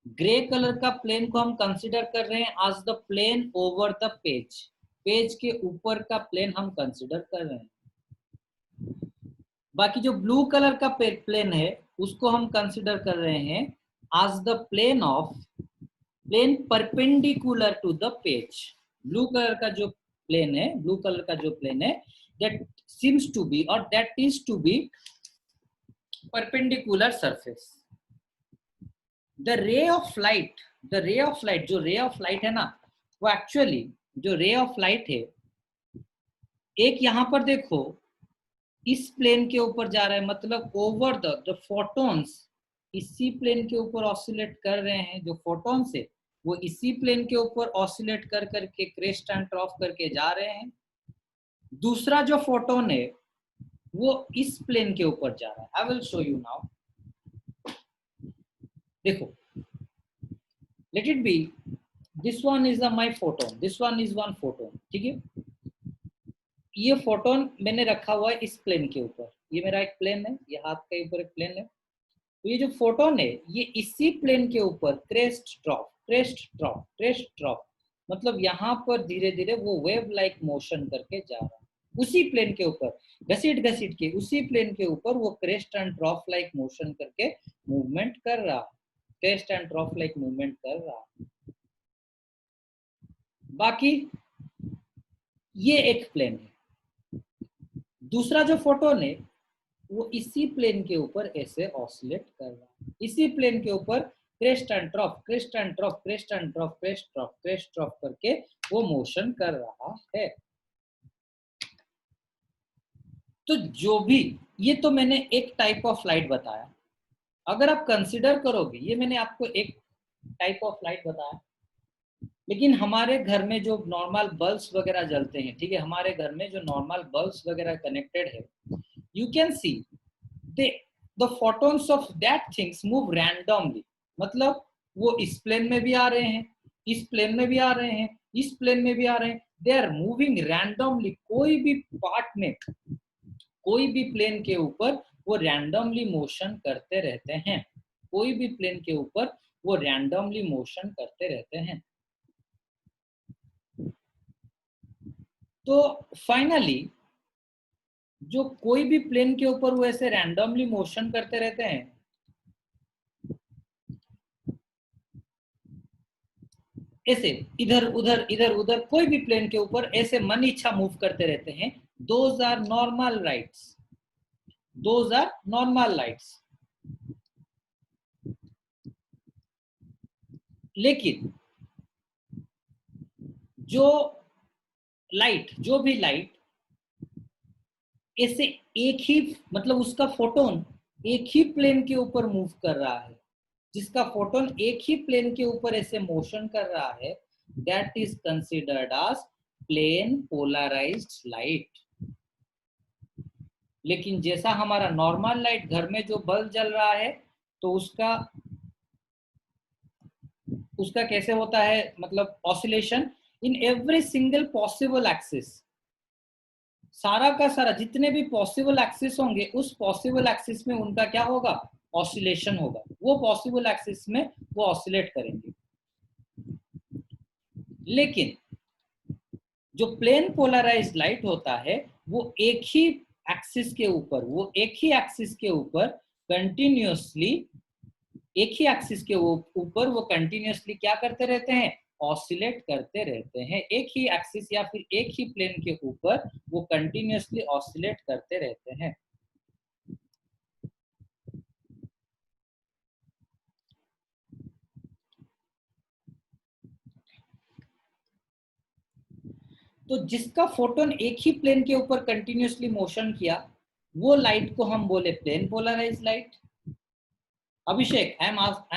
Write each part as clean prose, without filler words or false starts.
Grey colour का plane को हम कंसिडर कर रहे हैं as the plane over the page, page के ऊपर का प्लेन हम कंसिडर कर रहे हैं। बाकी जो ब्लू कलर का प्लेन है उसको हम कंसिडर कर रहे हैं as the plane perpendicular to the page. Blue colour का जो प्लेन है, ब्लू कलर का जो प्लेन है, दैट सीम्स टू बी और that is to be perpendicular surface. The ray of light, जो रे ऑफ लाइट है ना, वो एक्चुअली जो रे ऑफ लाइट है, एक यहां पर देखो इस प्लेन के ऊपर जा रहा है, मतलब ओवर द फोटॉन्स इसी प्लेन के ऊपर ऑसिलेट कर रहे हैं। जो फोटॉन्स है वो इसी प्लेन के ऊपर ऑसिलेट कर करके क्रेस्ट एंड ट्रॉफ करके जा रहे हैं। दूसरा जो फोटोन है वो इस प्लेन के ऊपर जा रहा है। I will show you now. देखो, let it be this one is my photon, this one is one photon, ठीक है। ये फोटोन मैंने रखा हुआ है इस प्लेन के ऊपर, ये मेरा एक प्लेन है, ये हाथ के ऊपर एक प्लेन है। तो ये जो फोटोन है ये इसी प्लेन के ऊपर crest drop, crest drop, crest drop, मतलब यहाँ पर धीरे धीरे वो वेव लाइक मोशन करके जा रहा है उसी प्लेन के ऊपर, घसीट घसीट के उसी प्लेन के ऊपर वो crest and drop like motion करके मूवमेंट कर रहा है, crest and drop like movement कर रहा है। बाकी ये एक प्लेन है। दूसरा जो फोटोन है वो इसी प्लेन के ऊपर ऐसे ऑसिलेट कर रहा है, इसी प्लेन के ऊपर crest and drop, crest and drop, crest and drop, crest drop, crest drop करके वो मोशन कर रहा है। तो जो भी, ये तो मैंने एक टाइप ऑफ लाइट बताया। अगर आप कंसिडर करोगे, ये मैंने आपको एक टाइप ऑफ लाइट बताया, लेकिन हमारे घर में जो नॉर्मल बल्ब्स वगैरह जलते हैं, ठीक है, हमारे घर में जो नॉर्मल बल्ब्स वगैरह कनेक्टेड है, you can C the photons of that things move randomly, मतलब वो इस प्लेन में भी आ रहे हैं, इस प्लेन में भी आ रहे हैं, इस प्लेन में भी आ रहे हैं, दे आर मूविंग रैंडमली। कोई भी पार्ट में, कोई भी प्लेन के ऊपर वो रैंडमली मोशन करते रहते हैं, कोई भी प्लेन के ऊपर वो रैंडमली मोशन करते रहते हैं। तो फाइनली जो कोई भी प्लेन के ऊपर वो ऐसे रैंडमली मोशन करते रहते हैं, ऐसे इधर उधर इधर उधर कोई भी प्लेन के ऊपर ऐसे मन इच्छा मूव करते रहते हैं, those are normal lights, those are normal lights. लेकिन जो लाइट, जो भी लाइट ऐसे एक ही, मतलब उसका फोटोन एक ही प्लेन के ऊपर मूव कर रहा है, जिसका फोटोन एक ही प्लेन के ऊपर ऐसे मोशन कर रहा है, that is considered as plane polarized light. लेकिन जैसा हमारा नॉर्मल लाइट घर में जो बल्ब जल रहा है, तो उसका कैसे होता है, मतलब oscillation in every single possible axis, सारा का सारा जितने भी पॉसिबल एक्सिस होंगे उस पॉसिबल एक्सिस में उनका क्या होगा, ऑसिलेशन होगा, वो पॉसिबल एक्सिस में वो ऑसिलेट करेंगे। लेकिन जो प्लेन पोलराइज्ड लाइट होता है वो एक ही एक्सिस के ऊपर, वो एक ही एक्सिस के ऊपर कंटिन्यूअसली, एक ही एक्सिस के ऊपर वो कंटिन्यूअसली क्या करते रहते हैं, ऑसिलेट करते रहते हैं। एक ही एक्सिस या फिर एक ही प्लेन के ऊपर वो कंटिन्यूअसली ऑसिलेट करते रहते हैं। तो जिसका फोटोन एक ही प्लेन के ऊपर कंटिन्यूअसली मोशन किया, वो लाइट को हम बोले plane polarized light. Abhishek, I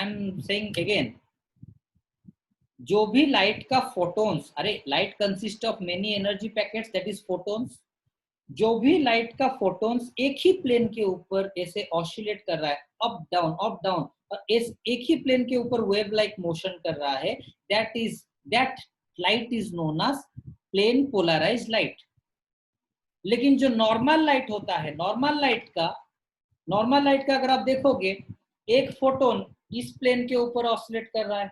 am saying again, जो भी लाइट का फोटोन्स, अरे light consist of many energy packets, that is photons, जो भी लाइट का फोटोन्स एक ही प्लेन के ऊपर ऐसे ऑसिलेट कर रहा है, अप डाउन अप डाउन, और एक ही प्लेन के ऊपर वेव लाइक मोशन कर रहा है, that light is known as plane polarized light. लेकिन जो नॉर्मल लाइट होता है, नॉर्मल लाइट का अगर आप देखोगे, एक फोटोन इस प्लेन के ऊपर ऑसिलेट कर रहा है,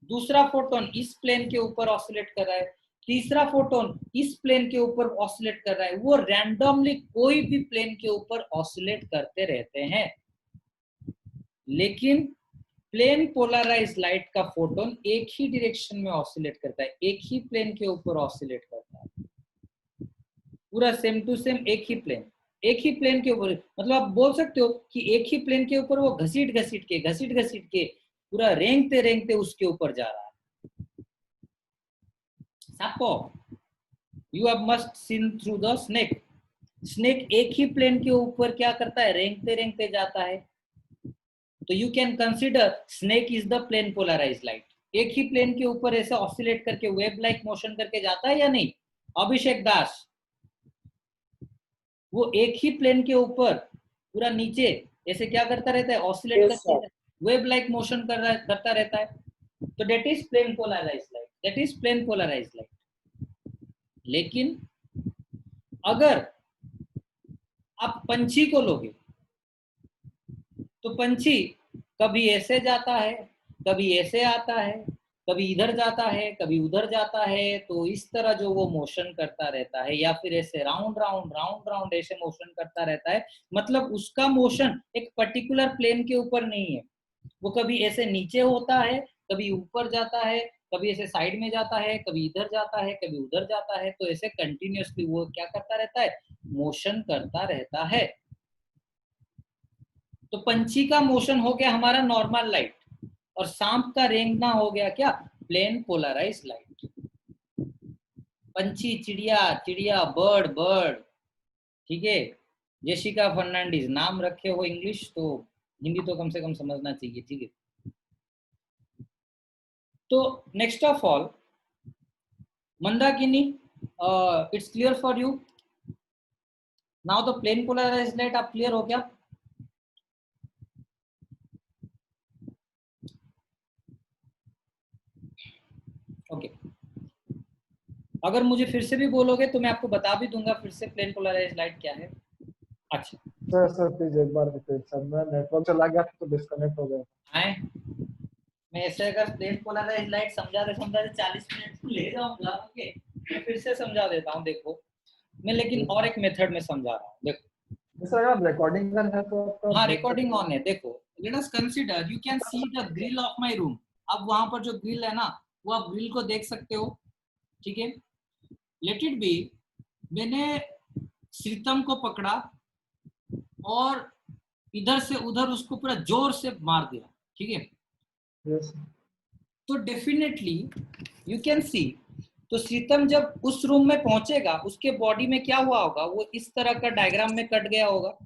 दूसरा फोटोन इस प्लेन के ऊपर ऑसिलेट कर रहा है, तीसरा फोटोन इस प्लेन के ऊपर ऑसिलेट कर रहा है। वो रैंडमली कोई भी प्लेन के ऊपर ऑसिलेट करते रहते हैं, लेकिन प्लेन पोलराइज लाइट का फोटोन एक ही डायरेक्शन में ऑसिलेट करता है, एक ही प्लेन के ऊपर ऑसिलेट करता है, पूरा सेम टू सेम एक ही प्लेन के ऊपर। मतलब आप बोल सकते हो कि एक ही प्लेन के ऊपर वो घसीट घसीट के पूरा रेंगते रेंगते उसके ऊपर जा रहा है। Suppose, you have must seen through the snake. Snake एक ही प्लेन के ऊपर क्या करता है, रेंगते रेंगते जाता है। तो you can consider snake is the plane polarize light. एक ही प्लेन के ऊपर ऐसे ऑसिलेट करके वेब लाइक मोशन करके जाता है या नहीं? अभिषेक दास, वो एक ही प्लेन के ऊपर पूरा नीचे ऐसे क्या करता रहता है, ऑसिलेट करता है, वेब लाइक मोशन करता रहता है। तो that is plane polarize light, लेकिन अगर आप पंछी को लोगे तो पंछी कभी ऐसे जाता है, कभी ऐसे आता है, कभी इधर जाता है, कभी उधर जाता है। तो इस तरह जो वो मोशन करता रहता है, या फिर ऐसे राउंड राउंड ऐसे मोशन करता रहता है। मतलब उसका मोशन एक पर्टिकुलर प्लेन के ऊपर नहीं है, वो कभी ऐसे नीचे होता है, कभी ऊपर जाता है, कभी ऐसे साइड में जाता है, कभी इधर जाता है, कभी उधर जाता है। तो ऐसे कंटिन्यूअसली वो क्या करता रहता है, मोशन करता रहता है। तो पंछी का मोशन हो गया हमारा नॉर्मल लाइट, और सांप का रेंगना हो गया क्या, प्लेन पोलराइज लाइट। पंछी, चिड़िया, बर्ड, ठीक है। जेसिका फर्नांडिस नाम रखे हो इंग्लिश, तो हिंदी तो कम से कम समझना चाहिए, ठीक है। तो next of all Mandakini, it's clear for you now the plane polarize light. आप क्लियर हो क्या? ओके अगर मुझे फिर से भी बोलोगे तो मैं आपको बता भी दूंगा फिर से प्लेन पोलराइज लाइट क्या है। अच्छा सर प्लीज एक बार रिपीट सर, मैं नेटवर्क चला गया तो डिस्कनेक्ट हो गया। आए, मैं ऐसे अगर प्लेन पोलराइज लाइट समझाते 40 मिनट ले जाऊंगा। ओके मैं फिर से समझा देता हूँ, देखो मैं लेकिन और एक मेथड में समझा रहा हूँ। देखो सर अगर रिकॉर्डिंग कर है तो आपका हाँ रिकॉर्डिंग ऑन है। देखो let us consider, you can see the grill of my room. अब वहां पर जो ग्रिल है ना, वो आप ग्रिल को देख सकते हो, ठीक है। लेट इट बी, मैंने श्रीतम को पकड़ा और इधर से उधर उसको पूरा जोर से मार दिया, ठीक है। यस तो डेफिनेटली यू कैन सी, तो श्रीतम जब उस रूम में पहुंचेगा उसके बॉडी में क्या हुआ होगा, वो इस तरह का डायग्राम में कट गया होगा।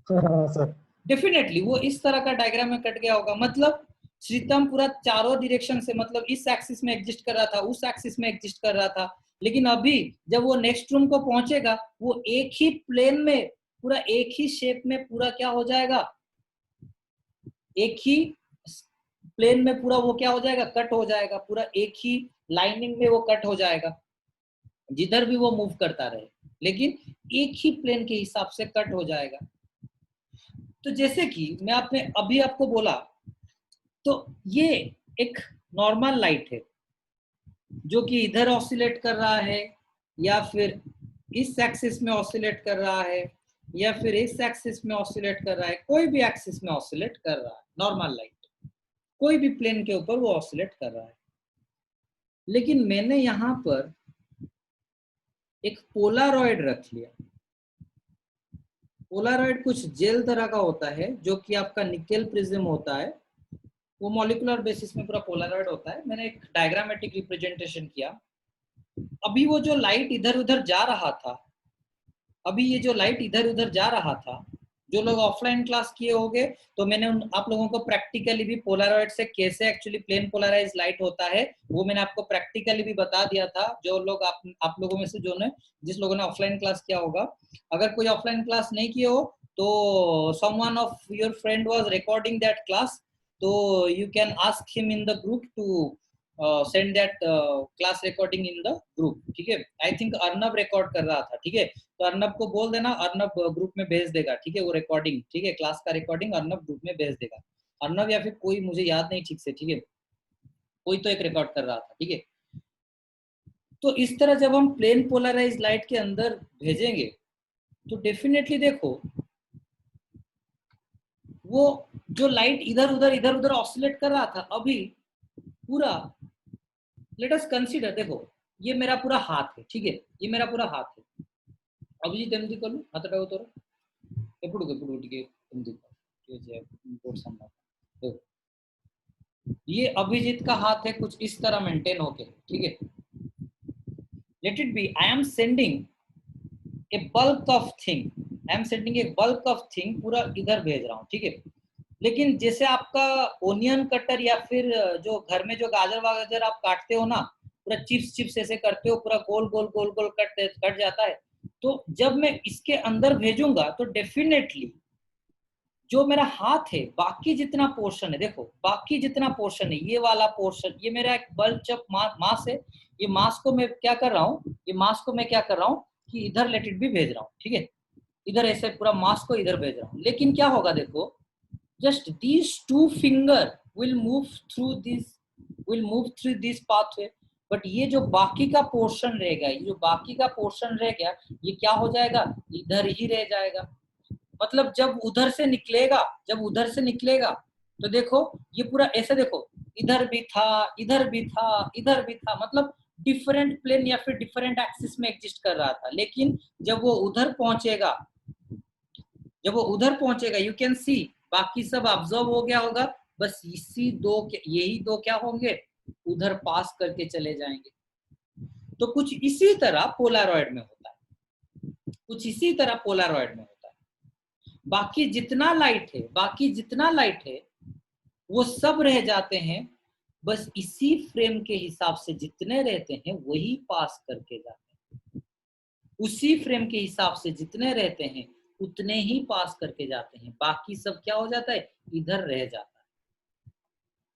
सर डेफिनेटली वो इस तरह का डायग्राम में कट गया होगा। मतलब श्रीतम पूरा चारों डायरेक्शन से, मतलब इस एक्सिस में एग्जिस्ट कर रहा था, उस एक्सिस में एग्जिस्ट कर रहा था। लेकिन अभी जब वो नेक्स्ट रूम को पहुंचेगा, वो एक ही प्लेन में पूरा एक ही शेप में पूरा क्या हो जाएगा, एक ही प्लेन में पूरा वो क्या हो जाएगा, कट हो जाएगा। पूरा एक ही लाइनिंग में वो कट हो जाएगा, जिधर भी वो मूव करता रहे, लेकिन एक ही प्लेन के हिसाब से कट हो जाएगा। तो जैसे कि मैं आपने अभी आपको बोला, तो ये एक नॉर्मल लाइट है जो कि इधर ऑसिलेट कर रहा है, या फिर इस एक्सिस में ऑसिलेट कर रहा है, या फिर इस एक्सिस में ऑसिलेट कर रहा है, कोई भी एक्सिस में ऑसिलेट कर रहा है। नॉर्मल लाइट कोई भी प्लेन के ऊपर वो ऑसिलेट कर रहा है। लेकिन मैंने यहां पर एक पोलारॉइड रख लिया। पोलारॉइड कुछ जेल तरह का होता है, जो कि आपका निकेल प्रिज्म होता है। वो मॉलिक्यूलर बेसिस में पूरा पोलारॉइड होता है। मैंने एक डायग्रामेटिक रिप्रेजेंटेशन किया। अभी वो जो लाइट इधर उधर जा रहा था, अभी ये जो लाइट इधर उधर जा रहा था, जो लोग ऑफलाइन क्लास किए होंगे तो मैंने आप लोगों को प्रैक्टिकली भी पोलारॉइड से कैसे एक्चुअली प्लेन पोलराइज लाइट होता है वो मैंने आपको प्रैक्टिकली भी बता दिया था। जो लोग आप लोगों में से जिस लोगों ने ऑफलाइन क्लास किया होगा, अगर कोई ऑफलाइन क्लास नहीं किए हो तो someone of your friend was recording that class, तो you can ask him in the group to send that class recording in the group, ठीक है। आई थिंक अर्नब रिकॉर्ड कर रहा था, ठीक है। तो अर्नब को बोल देना, अर्नब ग्रुप में भेज देगा, ठीक है, वो रिकॉर्डिंग, ठीक है, क्लास का रिकॉर्डिंग अर्नब ग्रुप में भेज देगा। अर्नव या फिर कोई, मुझे याद नहीं ठीक से, ठीक है, कोई तो एक रिकॉर्ड कर रहा था, ठीक है। तो इस तरह जब हम प्लेन पोलराइज लाइट के अंदर भेजेंगे तो डेफिनेटली देखो वो जो लाइट इधर उधर ऑसिलेट कर रहा था, अभी पूरा लेट अस कंसीडर, देखो ये मेरा पूरा हाथ है, ठीक है, ये मेरा पूरा हाथ है। अभिजीत एमती कलू हाथटा तोर एपड़ू एपड़ू देखो ये अभिजीत का हाथ है, कुछ इस तरह मेंटेन होके, ठीक है। Late it B, I am sending A bulk of thing, I am sending A bulk of thing, पूरा इधर भेज रहा हूँ, ठीक है। लेकिन जैसे आपका ओनियन कटर या फिर जो घर में जो गाजर वाजर आप काटते हो ना, पूरा चिप्स चिप्स ऐसे करते हो, पूरा गोल गोल गोल गोल कट जाता है। तो जब मैं इसके अंदर भेजूंगा तो डेफिनेटली जो मेरा हाथ है, बाकी जितना पोर्शन है, देखो बाकी जितना पोर्शन है, ये वाला पोर्शन, ये मेरा एक बल्क ऑफ मास है। ये मास को मैं क्या कर रहा हूँ, ये मास को मैं क्या कर रहा हूँ कि इधर लेट इट भी भेज रहा हूँ, ठीक है। इधर ऐसे पूरा मास को इधर भेज रहा हूँ। लेकिन क्या होगा देखो, just these two finger will move through this pathway, but ये जो बाकी का पोर्शन रहेगा, ये जो बाकी का पोर्शन रह गया, ये क्या हो जाएगा, इधर ही रह जाएगा। मतलब जब उधर से निकलेगा तो देखो ये पूरा ऐसे, देखो इधर भी था इधर भी था इधर भी था, मतलब डिफरेंट प्लेन या फिर डिफरेंट एक्सिस में एग्जिस्ट कर रहा था। लेकिन जब वो उधर पहुंचेगा यू कैन सी बाकी सब ऑब्जर्व हो गया होगा, बस यही दो क्या होंगे, उधर पास करके चले जाएंगे। तो कुछ इसी तरह पोलारॉइड में होता है, बाकी जितना लाइट है वो सब रह जाते हैं, बस इसी फ्रेम के हिसाब से जितने रहते हैं वही पास करके जाते हैं, उसी फ्रेम के हिसाब से जितने रहते हैं उतने ही पास करके जाते हैं, बाकी सब क्या हो जाता है, इधर रह जाता है।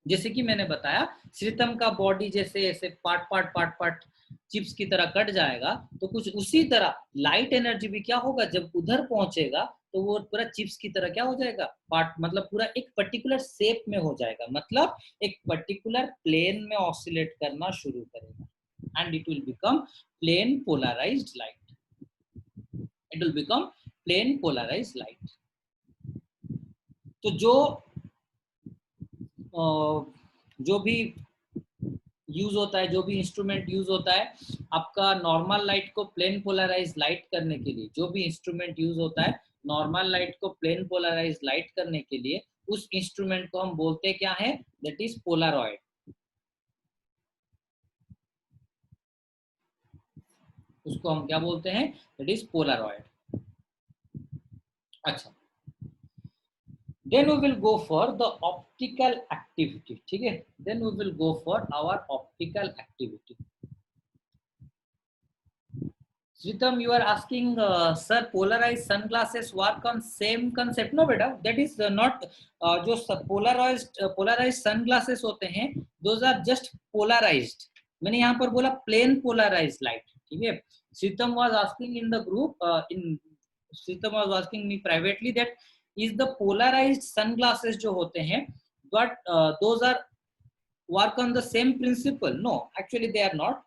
जैसे कि मैंने बताया श्रीतम का बॉडी जैसे ऐसे पार्ट चिप्स की तरह कट जाएगा, तो कुछ उसी तरह लाइट एनर्जी भी क्या होगा, जब उधर पहुंचेगा तो वो पूरा चिप्स की तरह क्या हो जाएगा, पार्ट मतलब पूरा एक पर्टिकुलर शेप में हो जाएगा, मतलब एक पर्टिकुलर प्लेन में ऑसिलेट करना शुरू करेगा and it will become plane polarized light. तो जो भी यूज होता है, जो भी इंस्ट्रूमेंट यूज होता है आपका नॉर्मल लाइट को प्लेन पोलराइज लाइट करने के लिए, जो भी इंस्ट्रूमेंट यूज होता है नॉर्मल लाइट को प्लेन पोलराइज लाइट करने के लिए, उस इंस्ट्रूमेंट को हम बोलते क्या है, दैट इज पोलारॉइड। उसको हम क्या बोलते हैं, दैट इज पोलारॉइड। अच्छा, then we will go for the optical activity, ठीक है, then we will go for our optical activity. Sritam, you are asking, sir, polarized sunglasses work on same concept? No beta, that is not जो polarized sunglasses होते हैं those are just polarized. मैंने यहाँ पर बोला plain polarized light, ठीक है। Sritam was asking in the group, Sritam was asking me privately that is the polarized sunglasses जो होते हैं, but those are work on the same principle? No, actually they are not.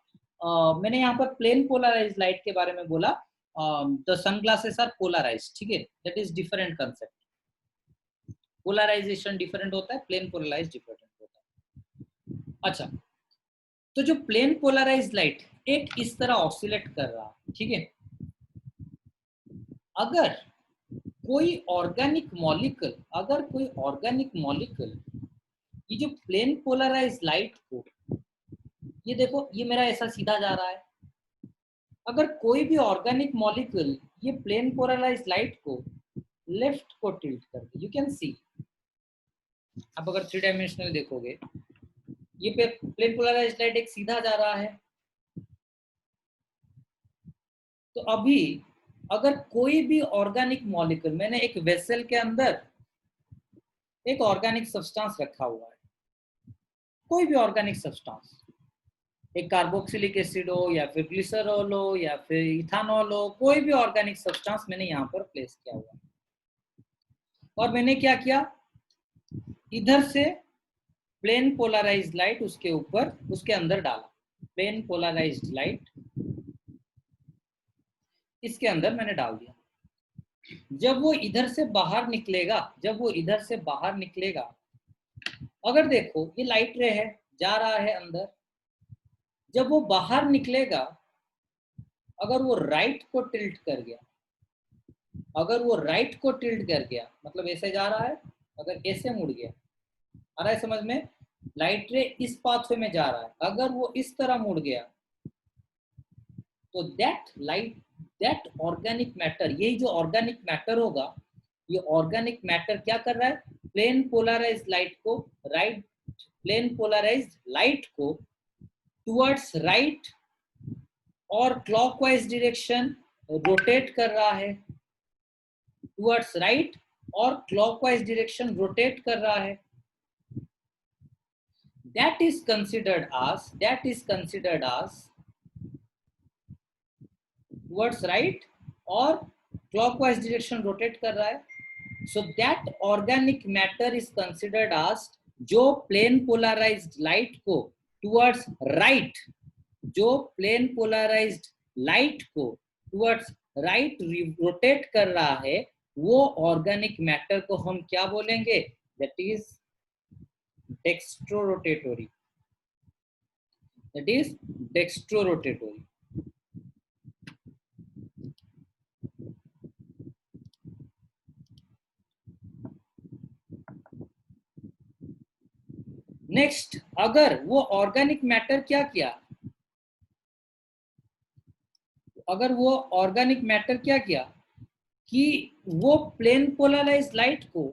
मैंने यहाँ पर plane polarize light के बारे में बोला, द सनग्लासेस आर पोलराइज, ठीक है, that is different concept. Polarization different होता है, प्लेन पोलराइज डिफरेंट होता है। अच्छा, तो जो प्लेन पोलराइज लाइट एक इस तरह ऑसिलेट कर रहा, ठीक है, अगर कोई ऑर्गेनिक मॉलिक्यूल ये जो प्लेन पोलराइज लाइट को, ये देखो ये मेरा ऐसा सीधा जा रहा है, अगर कोई भी ऑर्गेनिक मॉलिक्यूल ये प्लेन पोलराइज लाइट को लेफ्ट को टिल्ट कर दे, यू कैन सी, अब अगर 3 डायमेंशनल देखोगे ये प्लेन पोलराइज लाइट एक सीधा जा रहा है, तो अभी अगर कोई भी ऑर्गेनिक मॉलिक्यूल, मैंने एक वेसल के अंदर एक ऑर्गेनिक सब्सटेंस रखा हुआ है, कोई भी ऑर्गेनिक सब्सटेंस, एक कार्बोक्सिलिक एसिड हो या फिर ग्लिसरॉल हो या फिर इथानॉल हो, कोई भी ऑर्गेनिक सब्सटेंस मैंने यहाँ पर प्लेस किया हुआ है, और मैंने क्या किया, इधर से प्लेन पोलराइज्ड लाइट उसके ऊपर उसके अंदर डाला, प्लेन पोलराइज्ड लाइट इसके अंदर मैंने डाल दिया। जब वो इधर से बाहर निकलेगा, जब वो इधर से बाहर निकलेगा, अगर देखो ये लाइट रे है, जा रहा है अंदर, जब वो बाहर निकलेगा, अगर वो राइट को टिल्ट कर गया, अगर वो राइट को टिल्ट कर गया, मतलब ऐसे जा रहा है, अगर ऐसे मुड़ गया, आ रहा है समझ में, लाइट रे इस पाथवे में जा रहा है, अगर वो इस तरह मुड़ गया, तो दैट ऑर्गेनिक मैटर, यही जो ऑर्गेनिक मैटर होगा, ये ऑर्गेनिक मैटर क्या कर रहा है, प्लेन पोलराइज्ड लाइट को, राइट, प्लेन पोलराइज्ड लाइट को टुवर्ड्स राइट और क्लॉकवाइज डायरेक्शन रोटेट कर रहा है, टुवर्ड्स राइट और क्लॉकवाइज डायरेक्शन रोटेट कर रहा है। that is considered as towards right और clockwise direction rotate कर रहा है, so that organic matter is considered as जो plane polarized light को towards right, जो plane polarized light को towards right rotate कर रहा है, वो organic matter को हम क्या बोलेंगे, that is dextrorotatory, that is dextrorotatory। Next, अगर वो ऑर्गेनिक मैटर क्या किया, अगर वो ऑर्गेनिक मैटर क्या किया कि वो प्लेन पोलराइज्ड लाइट को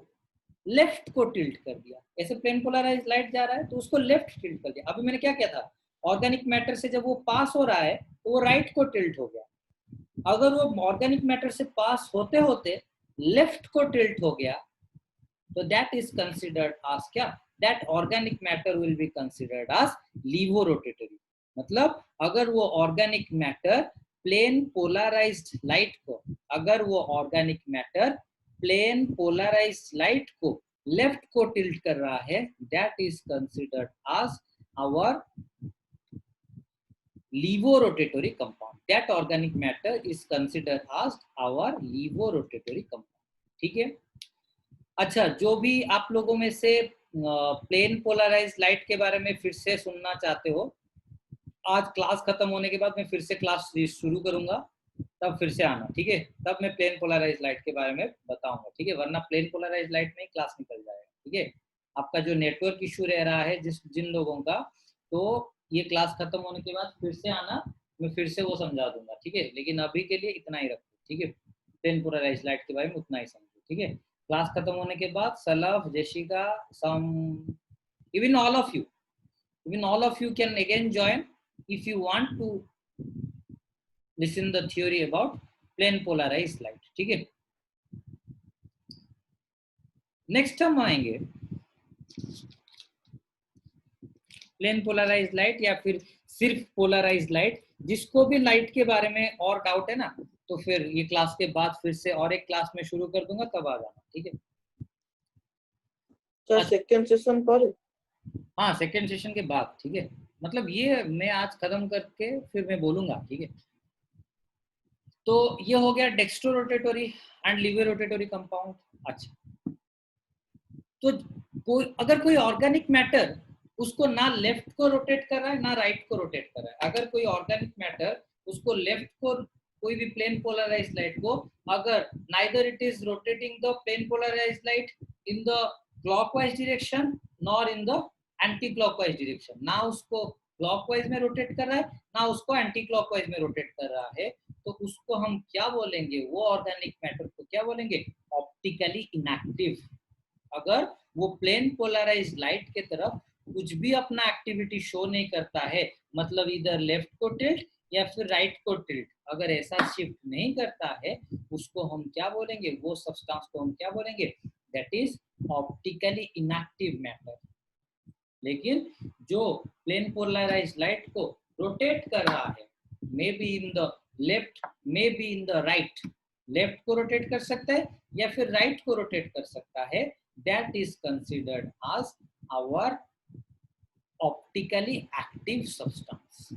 लेफ्ट को टिल्ट कर दिया, ऐसे प्लेन पोलराइज्ड लाइट जा रहा है तो उसको लेफ्ट टिल्ट कर दिया। अभी मैंने क्या किया था, ऑर्गेनिक मैटर से जब वो पास हो रहा है तो वो राइट को टिल्ट हो गया, अगर वो ऑर्गेनिक मैटर से पास होते होते लेफ्ट को टिल्ट हो गया, तो दैट इज कंसिडर्ड as क्या, that organic matter will be considered as levorotatory. मतलब अगर वो organic matter plane polarized light को, अगर वो organic matter plane polarized light को लेफ्ट को टिल्ट कर रहा है, that is considered as our levorotatory compound, that organic matter is considered as our levorotatory compound। ठीक है, अच्छा, जो भी आप लोगों में से प्लेन पोलराइज्ड लाइट के बारे में फिर से सुनना चाहते हो, आज क्लास खत्म होने के बाद मैं फिर से क्लास शुरू करूंगा, तब फिर से आना, ठीक है, तब मैं प्लेन पोलराइज्ड लाइट के बारे में बताऊंगा, ठीक है, वरना प्लेन पोलराइज्ड लाइट में ही क्लास निकल जाएगा, ठीक है। आपका जो नेटवर्क इशू रह रहा है जिन लोगों का, तो ये क्लास खत्म होने के बाद फिर से आना, मैं फिर से वो समझा दूंगा, ठीक है, लेकिन अभी के लिए इतना ही रखो, ठीक है, प्लेन पोलराइज्ड लाइट के बारे में उतना ही समझो, ठीक है। क्लास खत्म होने के बाद सलफ, Jessica, some, even all of you can again join if you want to listen the theory about plane polarized light, ठीक है। नेक्स्ट हम आएंगे प्लेन पोलराइज्ड लाइट या फिर सिर्फ पोलराइज्ड लाइट। जिसको भी लाइट के बारे में और डाउट है ना, तो फिर ये क्लास के बाद फिर से और एक क्लास में शुरू कर दूंगा, तब आ जाना, ठीक है। सर सेकंड सेशन पर, हाँ सेकंड सेशन के बाद, ठीक है, मतलब ये मैं आज खत्म करके फिर मैं बोलूंगा, ठीक है। तो ये हो गया डेक्स्ट्रोरोटेटरी एंड लीवरोटेटरी कंपाउंड। अच्छा, तो अगर कोई ऑर्गेनिक मैटर उसको ना लेफ्ट को रोटेट कर रहा है ना राइट को रोटेट कर रहा है, अगर कोई ऑर्गेनिक मैटर उसको लेफ्ट को, कोई भी प्लेन पोलराइज्ड लाइट को, अगर neither it is rotating the plane polarized light in the clockwise direction nor in the anti clockwise direction, ना उसको क्लॉकवाइज में रोटेट कर रहा है ना उसको एंटी क्लॉकवाइज में रोटेट कर रहा है, तो उसको हम क्या बोलेंगे, वो ऑर्गेनिक मैटर को क्या बोलेंगे, ऑप्टिकली इनएक्टिव। अगर वो प्लेन पोलराइज्ड लाइट के तरफ कुछ भी अपना एक्टिविटी शो नहीं करता है, मतलब इधर लेफ्ट को टिल्ट या फिर राइट को टिल्ट, अगर ऐसा शिफ्ट नहीं करता है, उसको हम क्या बोलेंगे, वो सब्सटेंस को हम क्या बोलेंगे, that is optically inactive matter. लेकिन जो प्लेन पोलराइज्ड लाइट को रोटेट कर रहा है, may be in the left may be in the right, left को रोटेट कर सकता है या फिर राइट को रोटेट कर सकता है, that is considered as our optically active substance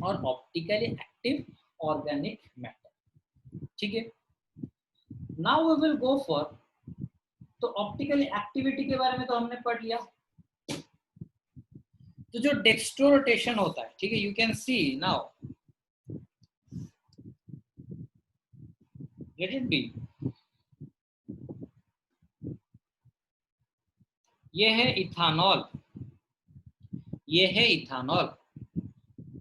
or optically active organic matter. ठीक है, now we will go for, तो ऑप्टिकल एक्टिविटी के बारे में तो हमने पढ़ लिया। तो जो डेक्स्ट्रो रोटेशन होता है, ठीक है, you can C now, late it B, ये है इथानॉल, ये है इथानॉल।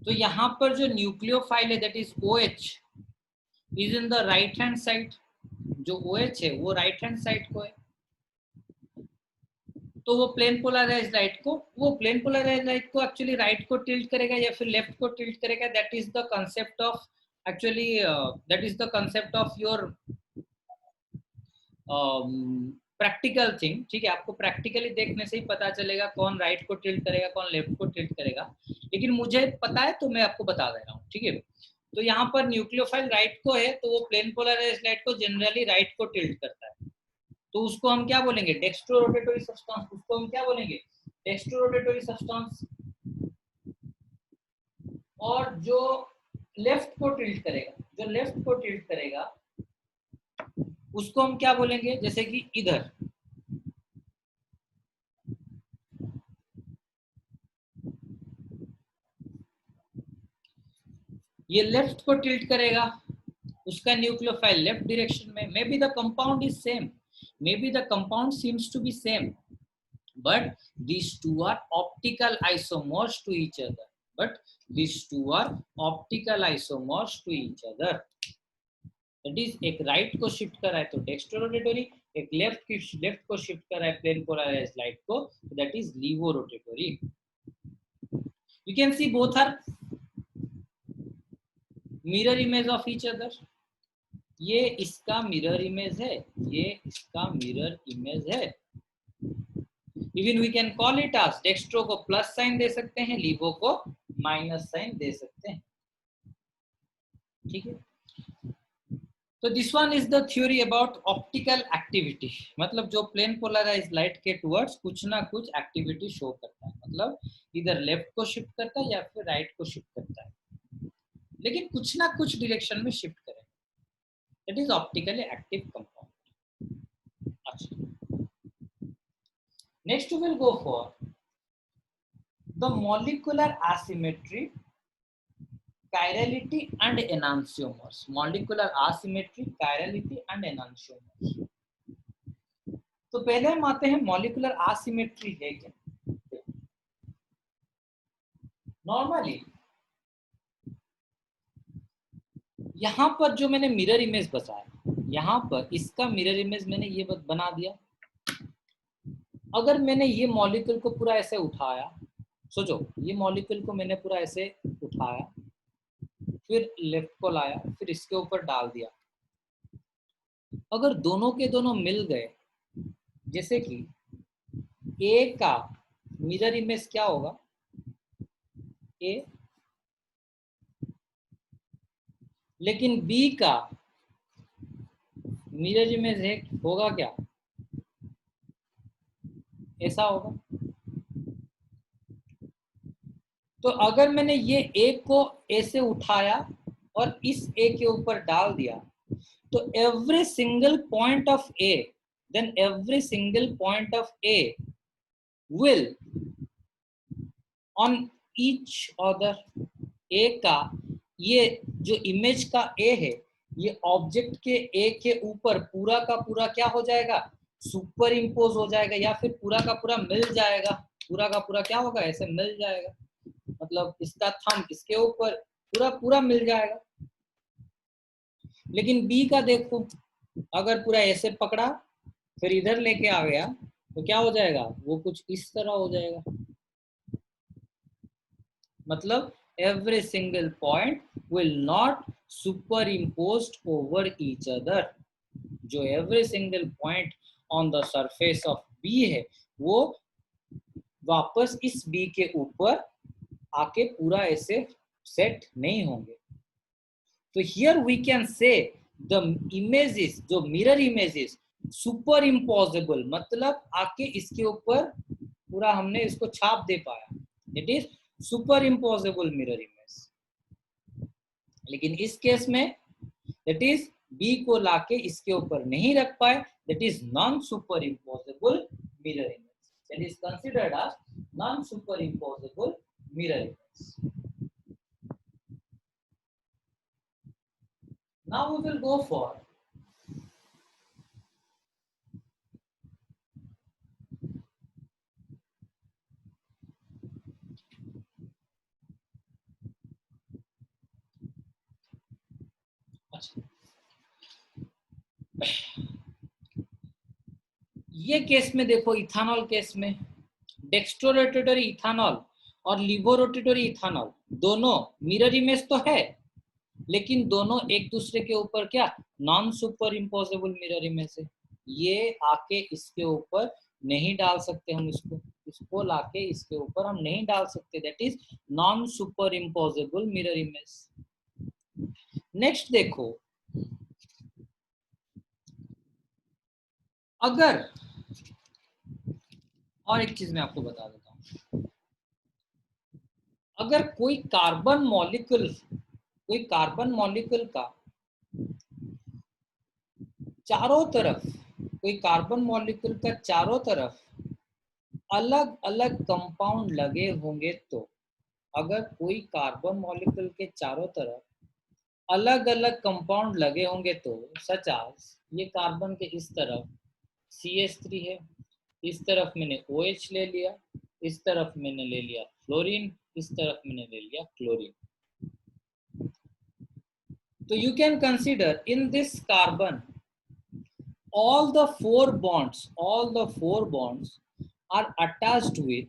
तो यहाँ पर जो न्यूक्लियोफाइल है that is OH is in the right hand side, जो OH है वो राइट हैंड साइड को है। तो वो प्लेन पोलराइज्ड लाइट को, एक्चुअली राइट को टिल्ट करेगा या फिर लेफ्ट को टिल्ट करेगा, that is the concept of, actually that is the concept of your practical thing. ठीक है, आपको प्रैक्टिकली देखने से ही पता चलेगा कौन राइट को टिल्ट करेगा, कौन लेफ्ट को टिल्ट करेगा, लेकिन मुझे पता है तो मैं आपको बता दे रहा हूँ। ठीक है, तो यहाँ पर न्यूक्लियोफाइल राइट को है, तो वो प्लेन पोलराइज्ड लाइट को जनरली राइट को टिल्ट करता है, तो उसको हम क्या बोलेंगे, डेक्स्ट्रो रोटेटरी सब्सटेंस। उसको हम क्या बोलेंगे, डेक्स्ट्रो रोटेटरी सब्सटेंस। और जो लेफ्ट को टिल्ट करेगा, उसको हम क्या बोलेंगे, जैसे कि इधर, ये लेफ्ट को टिल्ट करेगा, उसका न्यूक्लियोफाइल लेफ्ट डायरेक्शन में। Maybe the compound is same, maybe the compound seems to be same, but these two are optical isomers to each other, that is, एक राइट को shift कर रहा है तो dextrorotatory, एक left को shift कर रहा है प्लेन पोलराइज्ड लाइट को, that is levorotatory. You can see both are mirror image of each other. ये इसका मिरर इमेज है, ये इसका मिरर इमेज है। Even we can call it as, dextro को प्लस साइन दे सकते हैं, लीवो को माइनस साइन दे सकते हैं। ठीक है, तो this one is the theory about optical activity. मतलब जो प्लेन पोलराइज्ड लाइट के टुवर्ड्स कुछ ना कुछ एक्टिविटी शो करता है, मतलब इधर लेफ्ट को शिफ्ट करता है या फिर राइट को शिफ्ट करता है, लेकिन कुछ ना कुछ डायरेक्शन में शिफ्ट करेगा। That is optically active compound. अच्छा, next we will go for the molecular asymmetry, chirality and enantiomers. Molecular asymmetry, chirality and enantiomers. तो पहले हम आते हैं मॉलिक्यूलर एसिमेट्री है क्या। नॉर्मली यहाँ पर जो मैंने मिरर इमेज बताया, यहाँ पर इसका मिरर इमेज मैंने ये बना दिया। अगर मैंने ये मॉलिक्यूल को पूरा ऐसे उठाया, सोचो ये मॉलिक्यूल को मैंने पूरा ऐसे उठाया, फिर लेफ्ट को लाया, फिर इसके ऊपर डाल दिया। अगर दोनों के दोनों मिल गए, जैसे कि ए का मिरर इमेज क्या होगा, ए, लेकिन बी का मिरर इमेज है होगा क्या, ऐसा होगा। तो अगर मैंने ये ए को ऐसे उठाया और इस ए के ऊपर डाल दिया, तो every single point of A, then every single point of A will on each other, A का ये जो इमेज का ए है, ये ऑब्जेक्ट के ए के ऊपर पूरा का पूरा क्या हो जाएगा, सुपर इम्पोज हो जाएगा, या फिर पूरा का पूरा मिल जाएगा। पूरा का पूरा क्या होगा, ऐसे मिल जाएगा, मतलब इसका थंब इसके ऊपर पूरा पूरा मिल जाएगा। लेकिन बी का देखो, अगर पूरा ऐसे पकड़ा फिर इधर लेके आ गया तो क्या हो जाएगा, वो कुछ इस तरह हो जाएगा। मतलब every single point will not superimposed over each other। जो every single point on the surface of B है, वो वापस इस B के ऊपर आके पूरा ऐसे सेट नहीं होंगे। तो here we can say the images, जो mirror images, सुपर इम्पोजेबल मतलब आके इसके ऊपर पूरा हमने इसको छाप दे पाया, it is super imposable mirror image. लेकिन इस केस में दैट इज बी को लाके इसके ऊपर नहीं रख पाए, that is non superimposable mirror image, that is considered as non superimposable mirror image. Now we will go for ये केस में देखो, इथानॉल केस में डेक्स्ट्रोरोटेटरी इथानॉल और लिवोरोटेटरी इथानॉल दोनों मिरर इमेज तो है, लेकिन दोनों एक दूसरे के ऊपर क्या non superimposable mirror image है। ये आके इसके ऊपर नहीं डाल सकते हम, इसको लाके इसके ऊपर हम नहीं डाल सकते, that is non superimposable mirror image. Next देखो, अगर और एक चीज मैं आपको बता देता हूं, अगर कोई कार्बन मॉलिक्यूल का चारों तरफ, कोई कार्बन मॉलिक्यूल का चारों तरफ अलग अलग कंपाउंड लगे होंगे, तो अगर कोई कार्बन मॉलिक्यूल के चारों तरफ अलग अलग कंपाउंड लगे होंगे, तो सच आज ये कार्बन के इस तरफ CH3 है, इस तरफ मैंने OH ले लिया, इस तरफ मैंने ले लिया फ्लोरीन, इस तरफ मैंने ले लिया क्लोरीन। तो you can consider in this carbon all the four bonds are attached with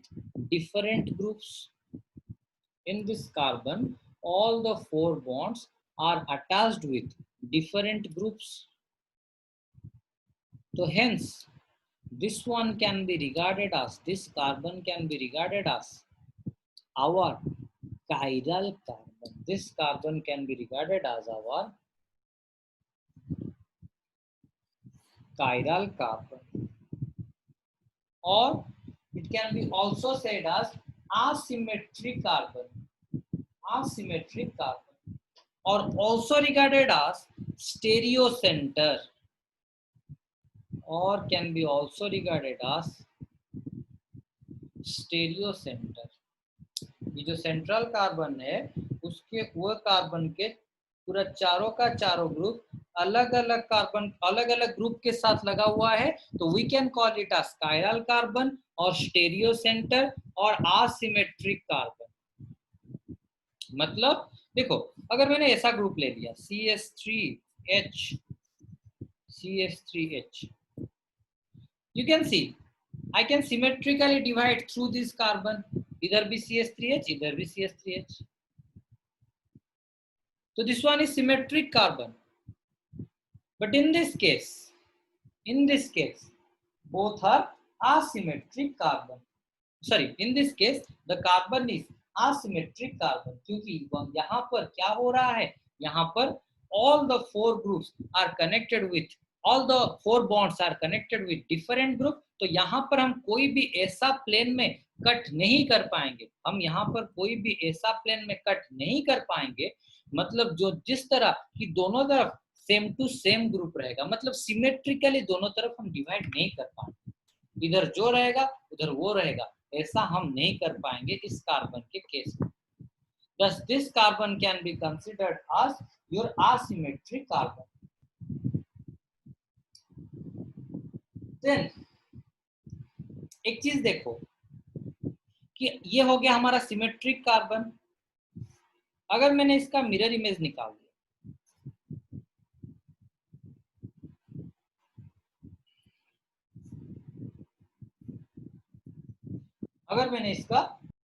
different groups. In this carbon all the four bonds are attached with different groups. So hence this one can be regarded as, this carbon can be regarded as our chiral carbon. This carbon can be regarded as our chiral carbon, or it can be also said as asymmetric carbon, or also regarded as stereocenter, or can be also regarded as stereocenter. ये जो central carbon है उसके वो carbon के पूरा चारों का चारों ग्रुप अलग अलग कार्बन अलग अलग ग्रुप के साथ लगा हुआ है, तो we can call it as chiral carbon और स्टेरियो सेंटर और असिमेट्रिक कार्बन। मतलब देखो, अगर मैंने ऐसा ग्रुप ले लिया CH3H, you can see I can symmetrically divide through this carbon, इधर भी CH3H, इधर भी CH3H. So this one is symmetric carbon. But in this case, both are asymmetric carbon. Sorry, in this case, the carbon is asymmetric carbon. क्योंकि यहाँ पर क्या हो रहा है, यहाँ पर all the four groups are connected with, all the four bonds are connected with different group. तो यहाँ पर हम कोई भी ऐसा प्लेन में कट नहीं कर पाएंगे, हम यहाँ पर कोई भी ऐसा प्लेन में कट नहीं कर पाएंगे, मतलब जो जिस तरह की दोनों तरफ सेम टू सेम ग्रुप रहेगा, मतलब सिमेट्रिकली दोनों तरफ हम डिवाइड नहीं कर पाएंगे, इधर जो रहेगा उधर वो रहेगा, ऐसा हम नहीं कर पाएंगे इस कार्बन के केस में। Thus this carbon can be considered as your asymmetric carbon. Then एक चीज देखो कि ये हो गया हमारा सिमेट्रिक कार्बन। अगर मैंने इसका मिरर इमेज निकाल दिया, अगर मैंने इसका